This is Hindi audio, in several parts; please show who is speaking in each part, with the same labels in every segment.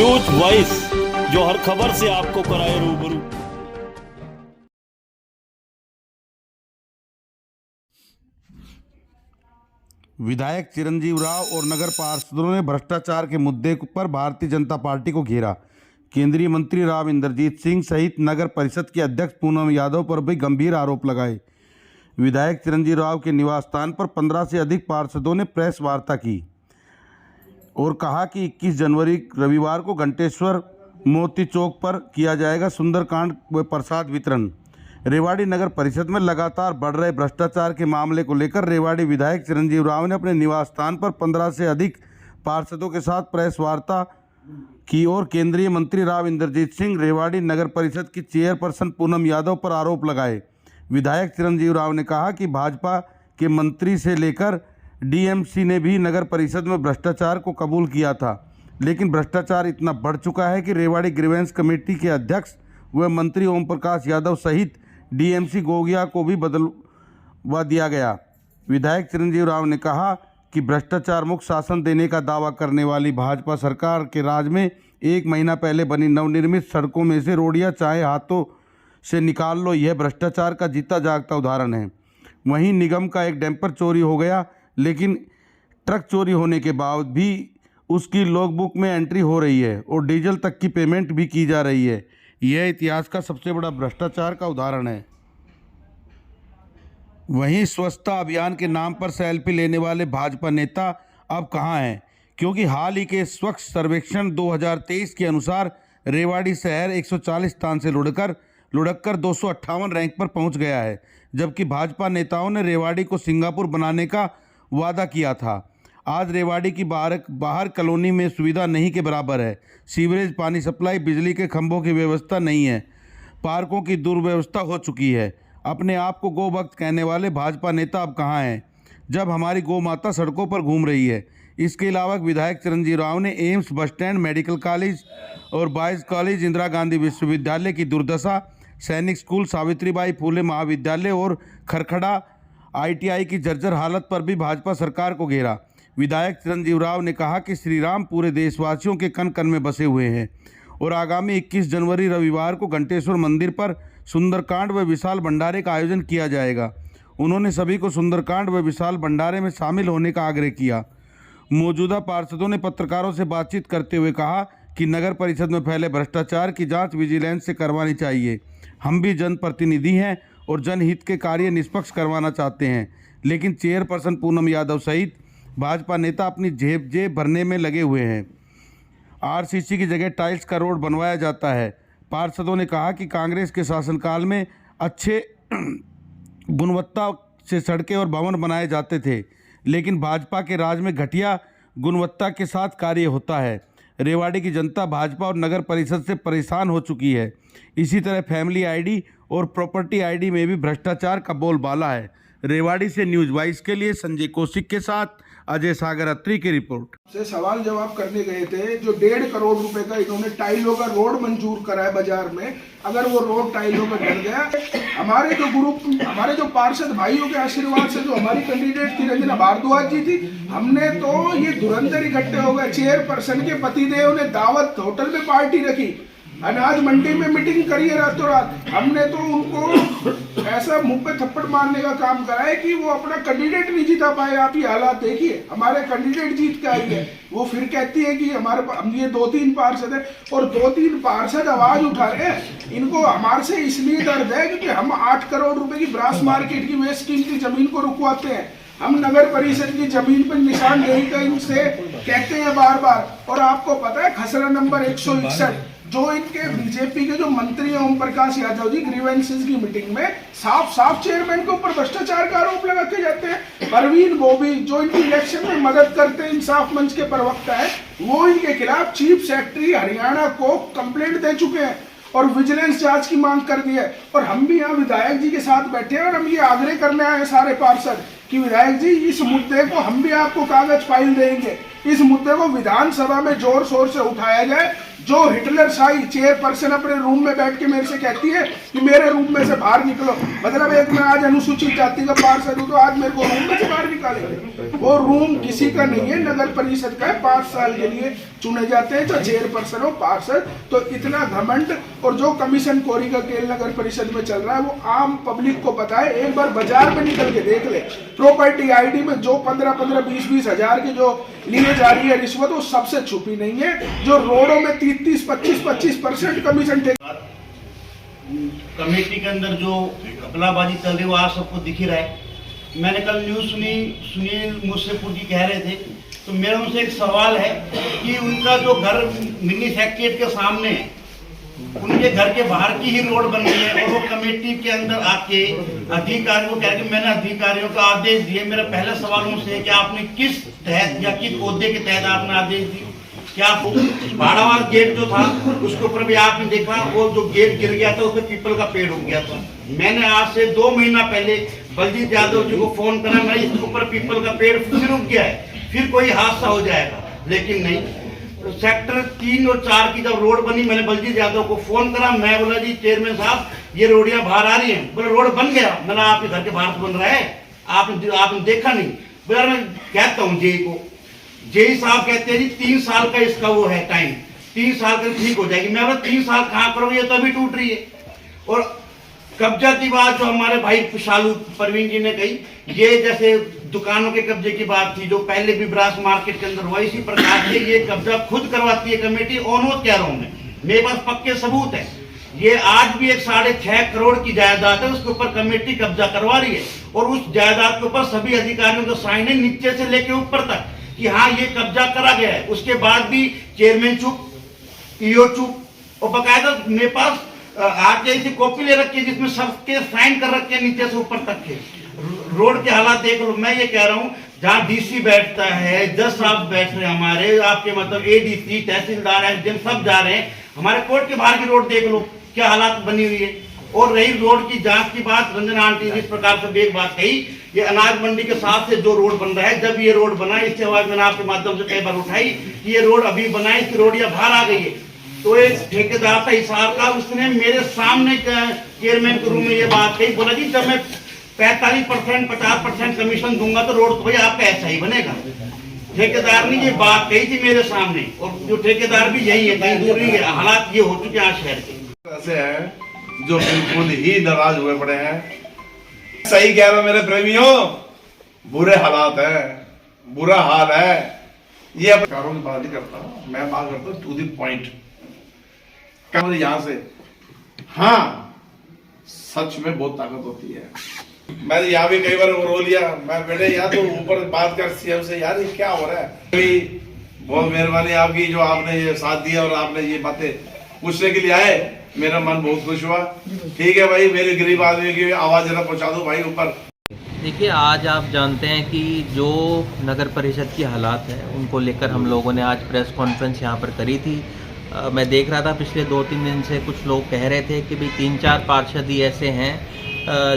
Speaker 1: न्यूज वॉइस, जो हर खबर से आपको कराए रूबरू।
Speaker 2: विधायक चिरंजीव राव और नगर पार्षदों ने भ्रष्टाचार के मुद्दे पर भारतीय जनता पार्टी को घेरा। केंद्रीय मंत्री राव इंद्रजीत सिंह सहित नगर परिषद के अध्यक्ष पूनम यादव पर भी गंभीर आरोप लगाए। विधायक चिरंजीव राव के निवास स्थान पर 15 से अधिक पार्षदों ने प्रेस वार्ता की और कहा कि 21 जनवरी रविवार को घंटेश्वर मोती चौक पर किया जाएगा सुंदरकांड व प्रसाद वितरण। रेवाड़ी नगर परिषद में लगातार बढ़ रहे भ्रष्टाचार के मामले को लेकर रेवाड़ी विधायक चिरंजीव राव ने अपने निवास स्थान पर 15 से अधिक पार्षदों के साथ प्रेस वार्ता की और केंद्रीय मंत्री राव इंद्रजीत सिंह, रेवाड़ी नगर परिषद की चेयरपर्सन पूनम यादव पर आरोप लगाए। विधायक चिरंजीव राव ने कहा कि भाजपा के मंत्री से लेकर डीएमसी ने भी नगर परिषद में भ्रष्टाचार को कबूल किया था, लेकिन भ्रष्टाचार इतना बढ़ चुका है कि रेवाड़ी ग्रीवेंस कमेटी के अध्यक्ष व मंत्री ओम प्रकाश यादव सहित डीएमसी गोगिया को भी बदलवा दिया गया। विधायक चिरंजीव राव ने कहा कि भ्रष्टाचार मुक्त शासन देने का दावा करने वाली भाजपा सरकार के राज में 1 महीना पहले बनी नवनिर्मित सड़कों में से रोडियां चाहे हाथों से निकाल लो, यह भ्रष्टाचार का जीता जागता उदाहरण है। वहीं निगम का एक डैम्पर चोरी हो गया, लेकिन ट्रक चोरी होने के बाद भी उसकी लॉगबुक में एंट्री हो रही है और डीजल तक की पेमेंट भी की जा रही है। यह इतिहास का सबसे बड़ा भ्रष्टाचार का उदाहरण है। वहीं स्वच्छता अभियान के नाम पर सेल्फी लेने वाले भाजपा नेता अब कहां हैं, क्योंकि हाल ही के स्वच्छ सर्वेक्षण 2023 के अनुसार रेवाड़ी शहर 140 स्थान से लुढ़ककर 258 रैंक पर पहुंच गया है, जबकि भाजपा नेताओं ने रेवाड़ी को सिंगापुर बनाने का वादा किया था। आज रेवाड़ी की बाहर कॉलोनी में सुविधा नहीं के बराबर है। सीवरेज, पानी सप्लाई, बिजली के खंभों की व्यवस्था नहीं है, पार्कों की दुर्व्यवस्था हो चुकी है। अपने आप को गौ भक्त कहने वाले भाजपा नेता अब कहाँ हैं, जब हमारी गौ माता सड़कों पर घूम रही है। इसके अलावा विधायक चिरंजीव राव ने AIIMS, bus stand, medical college और बॉयज़ कॉलेज, इंदिरा गांधी विश्वविद्यालय की दुर्दशा, सैनिक स्कूल, सावित्रीबाई फूले महाविद्यालय और खरखड़ा ITI की जर्जर हालत पर भी भाजपा सरकार को घेरा। विधायक चिरंजीव राव ने कहा कि श्री राम पूरे देशवासियों के कण कण में बसे हुए हैं और आगामी 21 जनवरी रविवार को घंटेश्वर मंदिर पर सुंदरकांड व विशाल भंडारे का आयोजन किया जाएगा। उन्होंने सभी को सुंदरकांड व विशाल भंडारे में शामिल होने का आग्रह किया। मौजूदा पार्षदों ने पत्रकारों से बातचीत करते हुए कहा कि नगर परिषद में फैले भ्रष्टाचार की जांच विजिलेंस से करवानी चाहिए। हम भी जनप्रतिनिधि हैं और जनहित के कार्य निष्पक्ष करवाना चाहते हैं, लेकिन चेयरपर्सन पूनम यादव सहित भाजपा नेता अपनी जेब भरने में लगे हुए हैं। RCC की जगह टाइल्स का रोड बनवाया जाता है। पार्षदों ने कहा कि कांग्रेस के शासनकाल में अच्छे गुणवत्ता से सड़कें और भवन बनाए जाते थे, लेकिन भाजपा के राज में घटिया गुणवत्ता के साथ कार्य होता है। रेवाड़ी की जनता भाजपा और नगर परिषद से परेशान हो चुकी है। इसी तरह फैमिली ID और प्रॉपर्टी ID में भी भ्रष्टाचार का बोलबाला है। रेवाड़ी से न्यूज वाइस के लिए संजय कौशिक के साथ अजय सागर अत्री की रिपोर्ट।
Speaker 3: से सवाल जवाब करने गए थे। जो 1.5 करोड़ रुपए का इन्होंने टाइलों का रोड मंजूर करा है बाजार में, अगर वो रोड टाइलों में डल गया, हमारे जो पार्षद भाइयों के आशीर्वाद से जो हमारी कैंडिडेट थी रंजना भारद्वाज जी थी, हमने तो ये धुरंधर इकट्ठे हो गए। चेयरपर्सन के पतिदेव ने दावत होटल में पार्टी रखी, अनाज मंडी में मीटिंग करी है रातों रात। हमने तो उनको ऐसा मुंह पे थप्पड़ मारने का काम करा है कि वो अपना कैंडिडेट नहीं जीता पाए। आप ये हालात देखिए, हमारे कैंडिडेट जीत के आई है, वो फिर कहती है कि हम ये 2-3 पार्षद है और 2-3 पार्षद आवाज उठा रहे हैं। इनको हमारे से इसलिए दर्द है क्योंकि हम 8 करोड़ रुपए की ब्रास मार्केट की बेशकीमती जमीन को रुकवाते हैं। हम नगर परिषद की जमीन पर निशानदेही का इनसे कहते हैं बार बार। और आपको पता है खसरा नंबर 161 जो इनके बीजेपी के जो मंत्री हैं ओम प्रकाश यादव जी, ग्रीवेंसेस की मीटिंग में साफ चेयरमैन के ऊपर भ्रष्टाचार का आरोप लगाते जाते हैं। परवीन बोबी जो इनकी इलेक्शन में मदद करते हैं, इंसाफ मंच के प्रवक्ता है, वो इनके खिलाफ चीफ सेक्रेटरी हरियाणा को कंप्लेंट दे चुके हैं और विजिलेंस जांच की मांग कर दी है। और हम भी यहाँ विधायक जी के साथ बैठे हैं और हम ये आग्रह करने आए सारे पार्षद कि विधायक जी इस मुद्दे को हम भी आपको कागज फाइल देंगे, इस मुद्दे को विधानसभा में जोर शोर से उठाया जाए। जो हिटलर शाही चेयरपर्सन अपने रूम में बैठ के मेरे से कहती है कि मेरे रूम में से बाहर निकलो, मतलब एक मैं आज अनुसूचित जाति का पार्षद हूँ तो आज मेरे को रूम में से बाहर निकालेंगे। वो रूम किसी का नहीं है, नगर परिषद का है, 5 साल के लिए चुने जाते हैं, चाहे चेयरपर्सन हो पार्षद। तो इतना घमंड और जो कमीशन कोरी का खेल नगर परिषद में चल रहा है वो आम पब्लिक को पता है। एक बार बाजार में निकल के देख ले, प्रॉपर्टी आईडी में जो 15-15, 20-20 हजार की जो लिए जा रही है रिश्वत, वो सबसे छुपी नहीं है। जो रोडों में 30-30, 25-25% कमीशन
Speaker 4: कमेटी के अंदर जो घपलाबाजी चल रही है वो आप सबको दिख ही रहा है। मैंने कल न्यूज़ सुनी, सुनील मुसेपुर जी कह रहे थे, तो मेरा उनसे एक सवाल है कि उनका जो घर मिनी सेक्रेटरीट के सामने है, उनके घर के बाहर की ही रोड बन गई है और वो कमेटी के अंदर आके अधिकारियों को कह के मैंने अधिकारियों का आदेश दिए। मेरा पहला सवाल उनसे है कि आपने किस तहत या किस ओहदे के तहत आपने आदेश दिए? क्या भाड़ावार गेट जो था उसके ऊपर भी आपने देखा, वो जो गेट गिर गया था उसमें पीपल का पेड़ उग गया था। मैंने आज से 2 महीना पहले बलजीत यादव जी को फोन करा, मैं इसके ऊपर पीपल का पेड़ फिर उग गया है, फिर कोई हादसा हो जाएगा, लेकिन नहीं। तो सेक्टर 3 और 4 की जब रोड बनी, मैंने बलजीत यादव को फोन करा, मैं बोला जी चेयरमैन साहब ये रोडियां बाहर आ रही हैं। बोले रोड बन गया। मैंने आपके घर के बाहर बन रहा है, आपने देखा नहीं? बोला मैं कहता हूँ जेई को, जेई साहब कहते हैं जी 3 साल का इसका वो है टाइम, 3 साल का ठीक हो जाएगी। मैं बोला 3 साल कहाँ करोगे, ये तो अभी टूट रही है। और कब्जा की बात जो हमारे भाई शालू परवीन जी ने कही, ये जैसे दुकानों के कब्जे की बात थी जो पहले भी ब्रास मार्केट के अंदर हुआ, इसी प्रकार से ये कब्जा खुद करवाती है कमेटी। ऑनोट कह रहा हूं मैं, मेरे पास पक्के सबूत है। ये आज भी एक 6.5 करोड़ की जायदाद है, उसके ऊपर कमेटी कब्जा करवा रही है और उस जायदाद के ऊपर सभी अधिकारियों के साइन है नीचे से लेके ऊपर तक कि हाँ ये कब्जा करा गया है। उसके बाद भी चेयरमैन चुप, ईओ चुप, और बकायदा मेरे पास आके ऐसी कॉपी ले रखी है जिसमें सबके साइन कर रखे हैं नीचे से ऊपर तक के। रोड के हालात देख लो। मैं ये कह रहा हूँ जहाँ डीसी बैठता है, जज साहब बैठ रहे हैं हमारे, आपके मतलब एडीसी, तहसीलदार, एसडीएम सब जा रहे हैं, हमारे कोर्ट के बाहर की रोड देख लो क्या हालात बनी हुई है। और रही रोड की जांच की बात, रंजना आंटी जिस प्रकार से एक बात कही, ये अनाज मंडी के साथ से जो रोड बन रहा है, जब ये रोड बना, इससे आवाज मैंने आपके माध्यम से कई बार उठाई कि ये रोड अभी बना, इसकी रोड या बाहर आ गई है। तो एक ठेकेदार था हिसार का, उसने मेरे सामने चेयरमैन के रूम में ये बात कही, बोला जी जब मैं 45%, 50% कमीशन दूंगा तो रोड तो भाई आपका ऐसा ही बनेगा। ठेकेदार ने ये बात कही थी मेरे सामने, और जो ठेकेदार भी यही है, कहीं दूर नहीं है। हालात ये हो चुके हैं आज शहर के
Speaker 5: ऐसे हैं जो बिल्कुल ही नाराज हुए पड़े हैं। सही कह रहा हूं मेरे प्रेमियों, बुरे हालात है, बुरा हाल है। ये कारों की बात नहीं करता, मैं बात करता हूँ टू द पॉइंट। यहाँ से हाँ, सच में बहुत ताकत होती है। मैंने यहाँ भी कई बार रो लिया, मैं बेटे यहाँ तो ऊपर बात कर सीएम से, यार ये क्या हो रहा है। बहुत मेहरबानी आपकी जो आपने ये साथ दिया और आपने ये बातें पूछने के लिए आए, मेरा मन बहुत खुश हुआ। ठीक है भाई, मेरे गरीब आदमी की आवाज जरा पहुंचा दो भाई ऊपर।
Speaker 6: देखिए, आज आप जानते हैं कि जो नगर परिषद की हालात है उनको लेकर हम लोगों ने आज प्रेस कॉन्फ्रेंस यहाँ पर करी थी। मैं देख रहा था पिछले 2-3 दिन से कुछ लोग कह रहे थे कि भाई 3-4 पार्षद ही ऐसे हैं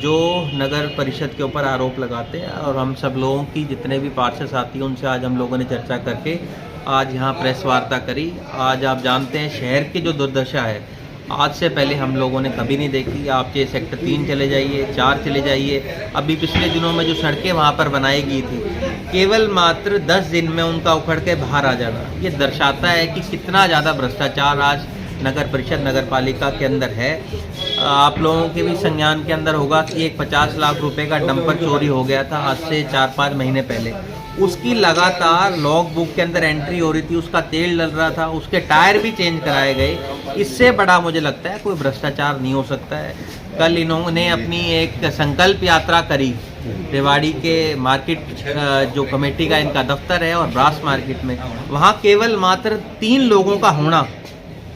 Speaker 6: जो नगर परिषद के ऊपर आरोप लगाते हैं, और हम सब लोगों की जितने भी पार्षद साथी उनसे आज हम लोगों ने चर्चा करके आज यहाँ प्रेस वार्ता करी। आज आप जानते हैं शहर की जो दुर्दशा है, आज से पहले हम लोगों ने कभी नहीं देखी। आप चाहे सेक्टर 3 चले जाइए, 4 चले जाइए, अभी पिछले दिनों में जो सड़कें वहाँ पर बनाई गई थी, केवल मात्र 10 दिन में उनका उखड़ के बाहर आ जाना, ये दर्शाता है कि कितना ज़्यादा भ्रष्टाचार आज नगर परिषद, नगर पालिका के अंदर है। आप लोगों के भी संज्ञान के अंदर होगा कि एक 50 लाख रुपए का डंपर चोरी हो गया था आज से 4-5 महीने पहले। उसकी लगातार लॉग बुक के अंदर एंट्री हो रही थी, उसका तेल डल रहा था, उसके टायर भी चेंज कराए गए। इससे बड़ा मुझे लगता है कोई भ्रष्टाचार नहीं हो सकता है। कल इन्होंने अपनी एक संकल्प यात्रा करी रेवाड़ी के मार्केट, जो कमेटी का इनका दफ्तर है, और ब्रास मार्केट में, वहाँ केवल मात्र 3 लोगों का होना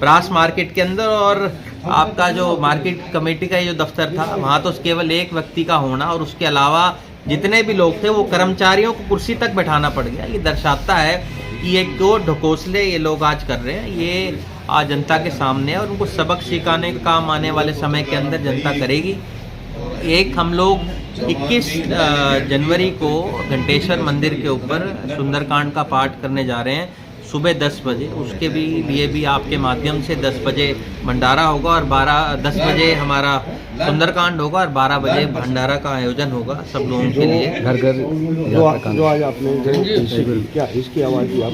Speaker 6: ब्रास मार्केट के अंदर, और आपका जो मार्केट कमेटी का जो दफ्तर था वहाँ तो केवल 1 व्यक्ति का होना, और उसके अलावा जितने भी लोग थे वो कर्मचारियों को कुर्सी तक बैठाना पड़ गया। ये दर्शाता है कि एक दो ढकोसले ये लोग आज कर रहे हैं, ये आज जनता के सामने है और उनको सबक सिखाने का काम आने वाले समय के अंदर जनता करेगी। एक हम लोग 21 जनवरी को घंटेश्वर मंदिर के ऊपर सुंदरकांड का पाठ करने जा रहे हैं। सुबह 10 बजे। उसके भी लिए भी आपके माध्यम से 10 बजे भंडारा होगा और 10 बजे हमारा सुंदरकांड होगा और 12 बजे भंडारा का आयोजन होगा सब लोगों के लिए।
Speaker 7: घर घर जो आज आपने क्या इसकी आवाज़ दी आप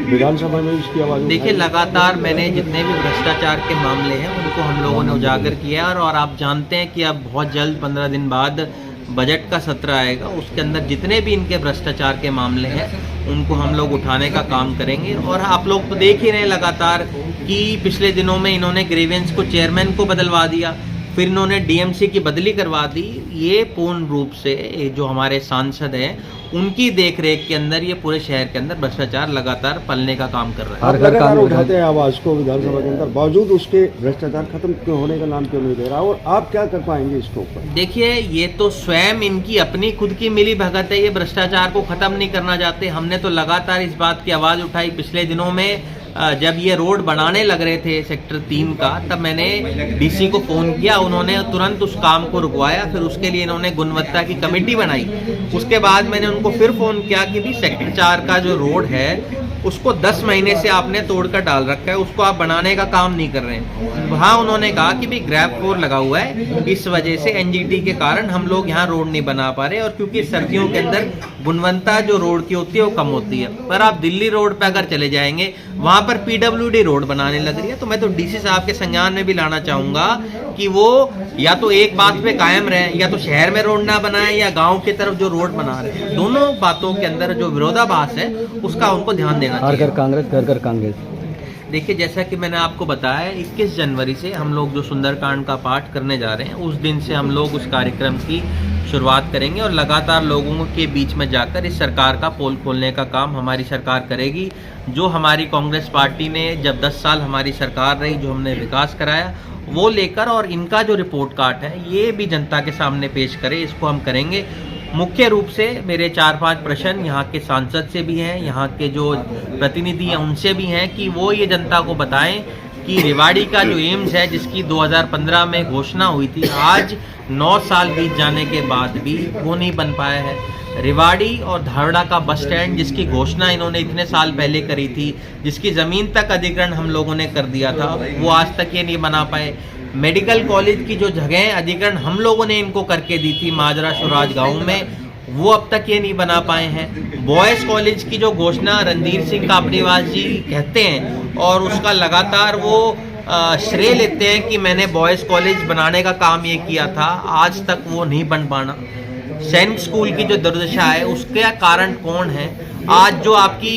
Speaker 7: विधानसभा में इसकी आवाज़?
Speaker 6: देखिए, लगातार मैंने जितने भी भ्रष्टाचार के मामले हैं उनको हम लोगों ने उजागर किया और आप जानते हैं कि अब बहुत जल्द 15 दिन बाद बजट का सत्र आएगा। उसके अंदर जितने भी इनके भ्रष्टाचार के मामले हैं उनको हम लोग उठाने का काम करेंगे। और आप लोग तो देख ही रहे हैं लगातार कि पिछले दिनों में इन्होंने ग्रीवेंस को चेयरमैन को बदलवा दिया, फिर इन्होंने डीएमसी की बदली करवा दी। ये पूर्ण रूप से जो हमारे सांसद हैं उनकी देखरेख के अंदर ये पूरे शहर के अंदर भ्रष्टाचार लगातार पलने का काम कर रहा है।
Speaker 7: लगातार उठाते हैं आवाज़ को विधानसभा के अंदर, बावजूद उसके भ्रष्टाचार खत्म क्यों होने का नाम क्यों नहीं दे रहा, और आप क्या कर पाएंगे इसके ऊपर?
Speaker 6: देखिए, ये तो स्वयं इनकी अपनी खुद की मिली भगत है, ये भ्रष्टाचार को खत्म नहीं करना चाहते। हमने तो लगातार इस बात की आवाज़ उठाई। पिछले दिनों में जब ये रोड बनाने लग रहे थे सेक्टर 3 का, तब मैंने डीसी को फ़ोन किया, उन्होंने तुरंत उस काम को रुकवाया। फिर उसके लिए इन्होंने गुणवत्ता की कमेटी बनाई। उसके बाद मैंने उनको फिर फ़ोन किया कि भी सेक्टर 4 का जो रोड है उसको 10 महीने से आपने तोड़कर डाल रखा है, उसको आप बनाने का काम नहीं कर रहे हैं। वहाँ उन्होंने कहा कि भी ग्रैब 4 लगा हुआ है, इस वजह से एनजीटी के कारण हम लोग यहाँ रोड नहीं बना पा रहे, और क्योंकि सर्दियों के अंदर गुणवत्ता जो रोड की होती है वो कम होती है। पर आप दिल्ली रोड पर अगर चले जाएंगे, वहाँ पर पीडब्ल्यूडी रोड बनाने लग रही है। तो मैं तो डीसी साहब के संज्ञान में भी लाना चाहूँगा कि वो या तो एक बात पे कायम रहे, या तो शहर में रोड ना बनाए या गाँव की तरफ जो रोड बना रहे हैं, दोनों बातों के अंदर जो विरोधाभास है उसका उनको ध्यान देना चाहिए।
Speaker 7: घर घर कांग्रेस।
Speaker 6: देखिए, जैसा कि मैंने आपको बताया, 21 जनवरी से हम लोग जो सुंदरकांड का पाठ करने जा रहे हैं, उस दिन से हम लोग उस कार्यक्रम की शुरुआत करेंगे और लगातार लोगों के बीच में जाकर इस सरकार का पोल खोलने का काम हमारी सरकार करेगी। जो हमारी कांग्रेस पार्टी ने जब 10 साल हमारी सरकार रही, जो हमने विकास कराया, वो लेकर और इनका जो रिपोर्ट कार्ड है ये भी जनता के सामने पेश करें, इसको हम करेंगे। मुख्य रूप से मेरे 4-5 प्रश्न यहाँ के सांसद से भी हैं, यहाँ के जो प्रतिनिधि हैं उनसे भी हैं कि वो ये जनता को बताएं कि रेवाड़ी का जो एम्स है, जिसकी 2015 में घोषणा हुई थी, आज 9 साल बीत जाने के बाद भी वो नहीं बन पाया है। रेवाड़ी और धारड़ा का बस स्टैंड, जिसकी घोषणा इन्होंने इतने साल पहले करी थी, जिसकी ज़मीन तक अधिग्रहण हम लोगों ने कर दिया था, वो आज तक ये नहीं बना पाए। मेडिकल कॉलेज की जो जगह अधिग्रहण हम लोगों ने इनको करके दी थी माजरा शुराज गांव में, वो अब तक ये नहीं बना पाए हैं। बॉयज़ कॉलेज की जो घोषणा रणधीर सिंह कापड़ीवाल जी कहते हैं और उसका लगातार वो श्रेय लेते हैं कि मैंने बॉयज़ कॉलेज बनाने का काम ये किया था, आज तक वो नहीं बन पाना। सैनिक स्कूल की जो दुर्दशा है उसका कारण कौन है? आज जो आपकी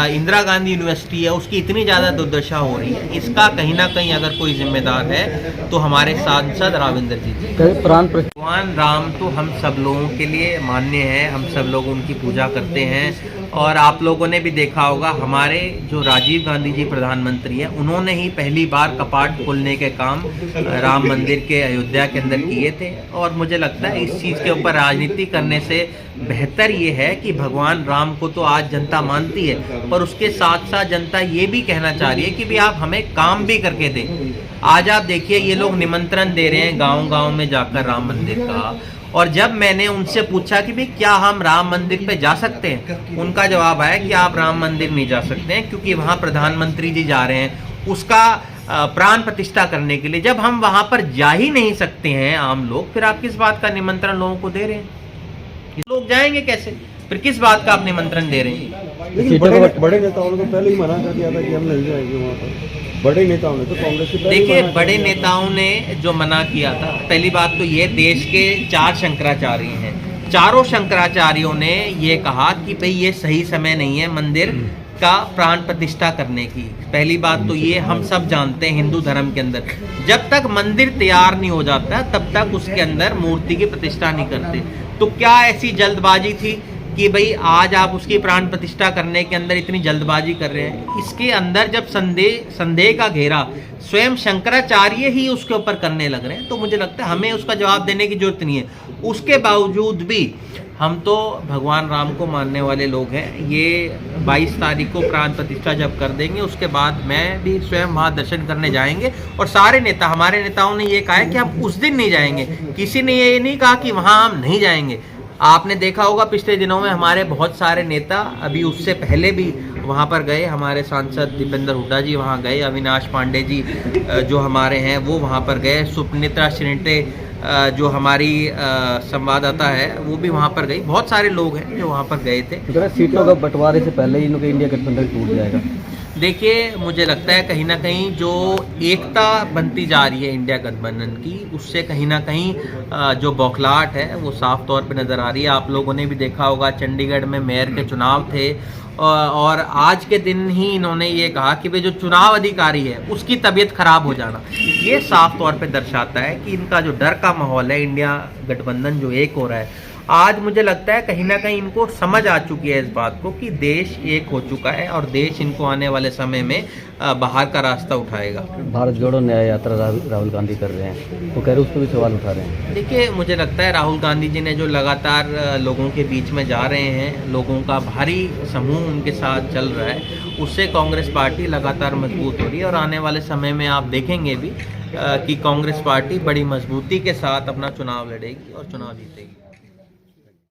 Speaker 6: इंदिरा गांधी यूनिवर्सिटी है उसकी इतनी ज़्यादा दुर्दशा हो रही है, इसका कहीं ना कहीं अगर कोई जिम्मेदार है तो हमारे सांसद राविंदर जी। भगवान राम तो हम सब लोगों के लिए मान्य है, हम सब लोग उनकी पूजा करते हैं। और आप लोगों ने भी देखा होगा, हमारे जो राजीव गांधी जी प्रधानमंत्री हैं, उन्होंने ही पहली बार कपाट खोलने के काम राम मंदिर के अयोध्या के अंदर किए थे। और मुझे लगता है इस चीज़ के ऊपर राजनीति करने से बेहतर ये है कि भगवान राम को तो आज जनता मानती है, पर उसके साथ साथ जनता ये भी कहना चाह रही है कि भी आप हमें काम भी करके दें। आज आप देखिए, ये लोग निमंत्रण दे रहे हैं गांव-गांव में जाकर राम मंदिर का, और जब मैंने उनसे पूछा कि भाई क्या हम राम मंदिर पे जा सकते हैं, उनका जवाब आया कि आप राम मंदिर नहीं जा सकते हैं क्योंकि वहाँ प्रधानमंत्री जी जा रहे हैं उसका प्राण प्रतिष्ठा करने के लिए। जब हम वहाँ पर जा ही नहीं सकते हैं आम लोग, फिर आप किस बात का निमंत्रण लोगों को दे रहे हैं? लोग जाएंगे कैसे? फिर किस बात का आप निमंत्रण दे रहे हैं?
Speaker 7: लेकिन बड़े नेताओं ने तो पहले ही मना कर दिया था कि हम नहीं जाएंगे वहाँ पर। बड़े नेताओं ने तो कांग्रेस के
Speaker 6: देखिए, बड़े नेताओं ने जो मना किया था, पहली बात तो ये देश के 4 शंकराचार्य हैं, चारों शंकराचार्यों ने ये कहा कि भाई ये सही समय नहीं है मंदिर का प्राण प्रतिष्ठा करने की। पहली बात तो ये हम सब जानते हैं, हिंदू धर्म के अंदर जब तक मंदिर तैयार नहीं हो जाता तब तक उसके अंदर मूर्ति की प्रतिष्ठा नहीं करते। तो क्या ऐसी जल्दबाजी थी कि भाई आज आप उसकी प्राण प्रतिष्ठा करने के अंदर इतनी जल्दबाजी कर रहे हैं? इसके अंदर जब संदेह का घेरा स्वयं शंकराचार्य ही उसके ऊपर करने लग रहे हैं, तो मुझे लगता है हमें उसका जवाब देने की जरूरत नहीं है। उसके बावजूद भी हम तो भगवान राम को मानने वाले लोग हैं। ये 22 तारीख को प्राण प्रतिष्ठा जब कर देंगे, उसके बाद मैं भी स्वयं वहाँ दर्शन करने जाएंगे। और सारे नेता, हमारे नेताओं ने ये कहा है कि हम उस दिन नहीं जाएंगे, किसी ने ये नहीं कहा कि वहाँ हम नहीं जाएंगे। आपने देखा होगा पिछले दिनों में हमारे बहुत सारे नेता अभी उससे पहले भी वहाँ पर गए, हमारे सांसद दीपेंद्र हुड्डा जी वहाँ गए, अविनाश पांडे जी जो हमारे हैं वो वहाँ पर गए, सुपनीता श्रींटे जो हमारी संवाददाता है वो भी वहाँ पर गई, बहुत सारे लोग हैं जो वहाँ पर गए थे।
Speaker 8: तो सीटों का बंटवारे से पहले ही इनका इंडिया गठबंधन टूट जाएगा।
Speaker 6: देखिए, मुझे लगता है कहीं ना कहीं जो एकता बनती जा रही है इंडिया गठबंधन की, उससे कहीं ना कहीं जो बौखलाहट है वो साफ तौर पे नज़र आ रही है। आप लोगों ने भी देखा होगा, चंडीगढ़ में मेयर के चुनाव थे और आज के दिन ही इन्होंने ये कहा कि वे जो चुनाव अधिकारी है उसकी तबीयत खराब हो जाना, ये साफ तौर पे दर्शाता है कि इनका जो डर का माहौल है, इंडिया गठबंधन जो एक हो रहा है, आज मुझे लगता है कहीं ना कहीं इनको समझ आ चुकी है इस बात को कि देश एक हो चुका है और देश इनको आने वाले समय में बाहर का रास्ता उठाएगा।
Speaker 8: भारत जोड़ो न्याय यात्रा राहुल गांधी कर रहे हैं, तो कह रहे उस पर भी सवाल उठा रहे हैं।
Speaker 6: देखिए, मुझे लगता है राहुल गांधी जी ने जो लगातार लोगों के बीच में जा रहे हैं, लोगों का भारी समूह उनके साथ चल रहा है, उससे कांग्रेस पार्टी लगातार मजबूत हो रही है और आने वाले समय में आप देखेंगे भी कि कांग्रेस पार्टी बड़ी मजबूती के साथ अपना चुनाव लड़ेगी और चुनाव जीतेगी।